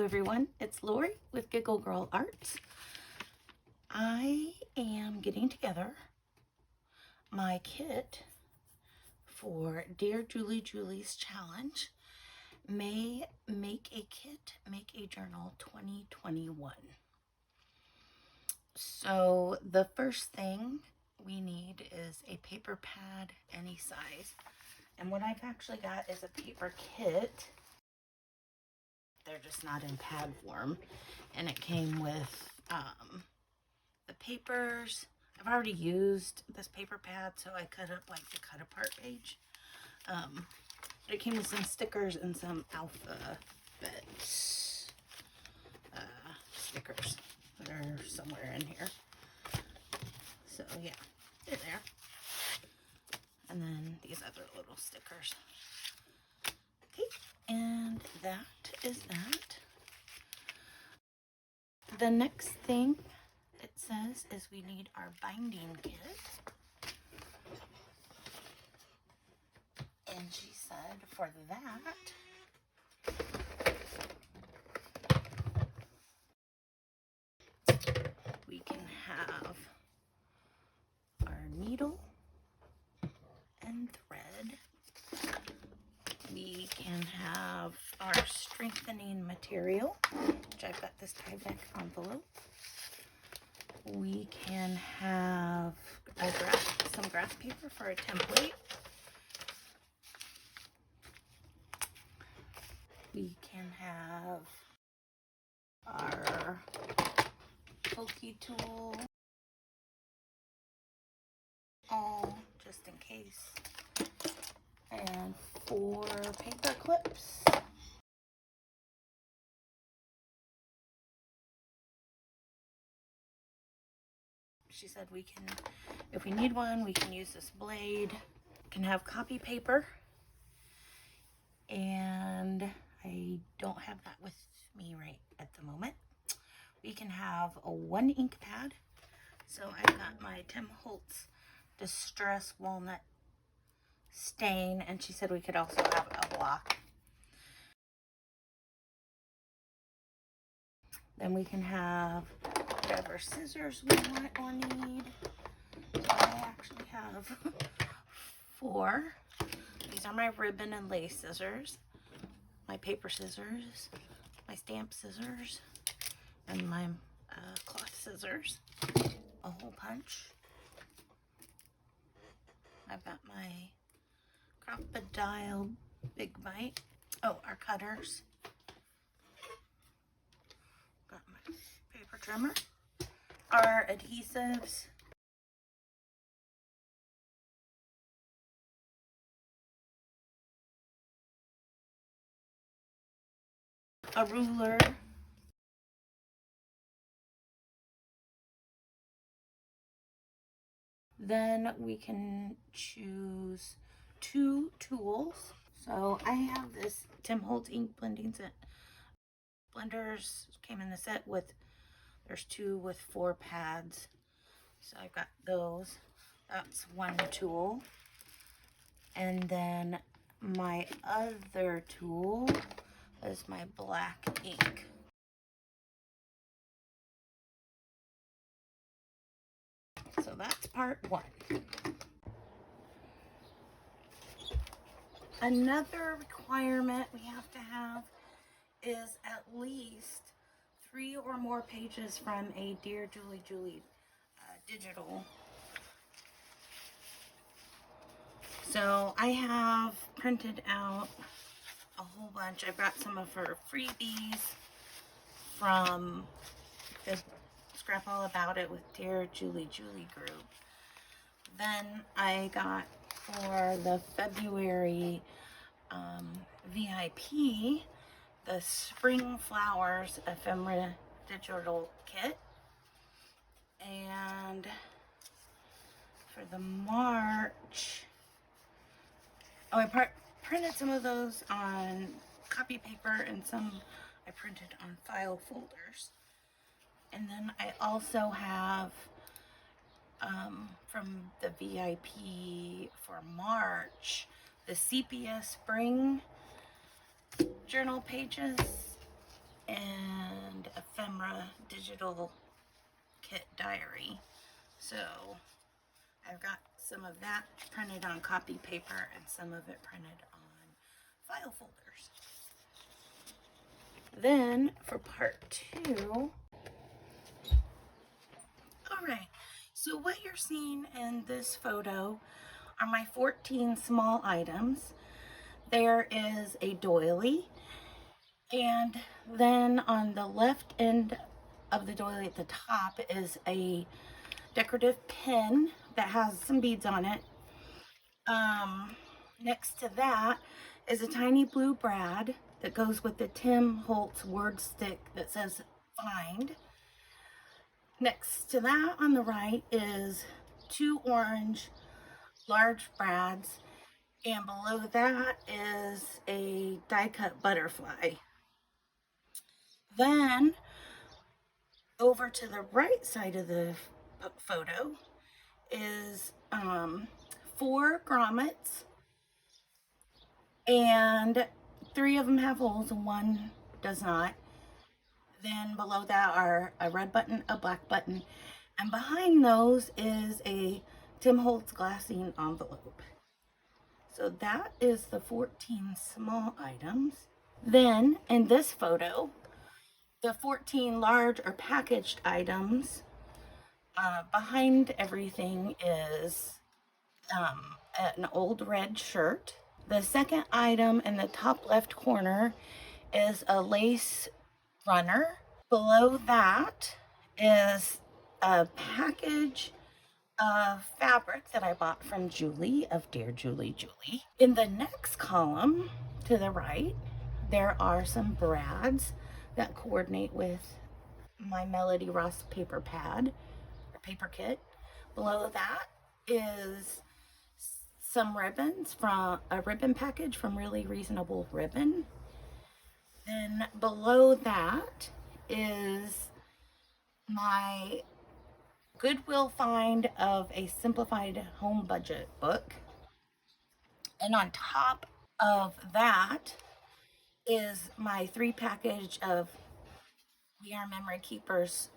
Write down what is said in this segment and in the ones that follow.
everyone, it's Lori with Giggle Girl Arts. I am getting together my kit for Dear Julie Julie's challenge, May Make a Kit, Make a Journal 2021. So the first thing we need is a paper pad any size. And what I've actually got is a paper kit. They're just not in pad form, and it came with the papers. I've already used this paper pad, so I cut up like the cut apart page. It came with some stickers and some alphabet stickers that are somewhere in here. So yeah, they're there. And then these other little stickers. Okay, and that is that. The next thing it says is we need our binding kit. And she said for that, we can have our needle and thread. We can have our strengthening material, which I've got this Tyvek envelope. We can have some graph paper for a template. We can have our pokey tool, all just in case, and 4 paper clips. She said we can, if we need one, we can use this blade. We can have copy paper, and I don't have that with me right at the moment. We can have a 1 ink pad. So I've got my Tim Holtz Distress Walnut Stain, and she said we could also have a block. Then we can have whatever scissors we want or need. So I actually have 4. These are my ribbon and lace scissors, my paper scissors, my stamp scissors, and my cloth scissors. A hole punch. I've got my Crocodile Big Bite. Oh, our cutters. Got my paper trimmer. Our adhesives. A ruler. Then we can choose 2 tools. So I have this Tim Holtz ink blending set. Blenders came in the set with, there's 2 with 4 pads. So I've got those. That's 1 tool. And then my other tool is my black ink. So that's part 1. Another requirement we have to have is at least 3 or more pages from a Dear Julie Julie digital. So I have printed out a whole bunch. I've got some of her freebies from the Scrap All About It with Dear Julie Julie group. Then I got for the February VIP the Spring Flowers Ephemera digital kit. And for the March, oh, I printed some of those on copy paper and some I printed on file folders. And then I also have from the VIP for March, the Sepia Spring journal pages, and digital kit diary. So I've got some of that printed on copy paper and some of it printed on file folders. Then for part 2, all right, so what you're seeing in this photo are my 14 small items. There is a doily, and then on the left end of the doily at the top is a decorative pin that has some beads on it. Next to that is a tiny blue brad that goes with the Tim Holtz word stick that says find. Next to that on the right is 2 orange large brads, and below that is a die cut butterfly. Then over to the right side of the photo is 4 grommets, and 3 of them have holes and 1 does not. Then below that are a red button, a black button, and behind those is a Tim Holtz glassine envelope. So that is the 14 small items. Then in this photo, the 14 large or packaged items, behind everything is an old red shirt. The second item in the top left corner is a lace runner. Below that is a package of fabric that I bought from Julie of Dear Julie Julie. In the next column to the right, there are some brads that coordinate with my Melody Ross paper pad or paper kit. Below that is some ribbons from a ribbon package from Really Reasonable Ribbon. Then below that is my Goodwill find of a simplified home budget book. And on top of that is my 3 package of We Are Memory Keepers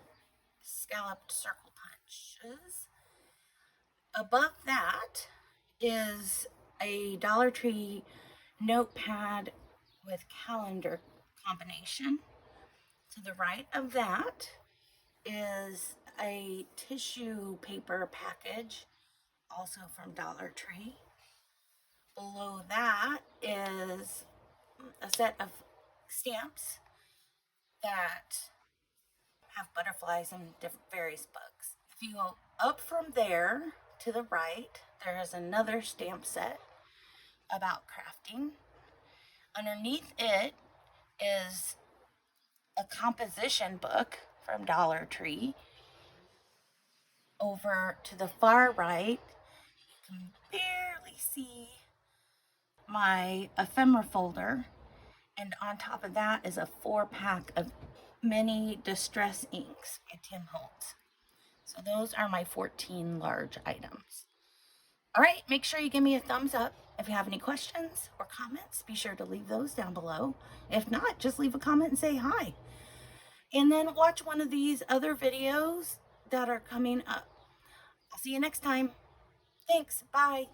scalloped circle punches. Above that is a Dollar Tree notepad with calendar combination. To the right of that is a tissue paper package, also from Dollar Tree. Below that is a set of stamps that have butterflies and different various bugs. If you go up from there to the right, there is another stamp set about crafting. Underneath it is a composition book from Dollar Tree. Over to the far right, you can barely see my ephemera folder, and on top of that is a 4-pack of mini distress inks by Tim Holtz. So those are my 14 large items. All right, make sure you give me a thumbs up. If you have any questions or comments, be sure to leave those down below. If not, just leave a comment and say hi. And then watch one of these other videos that are coming up. I'll see you next time. Thanks. Bye.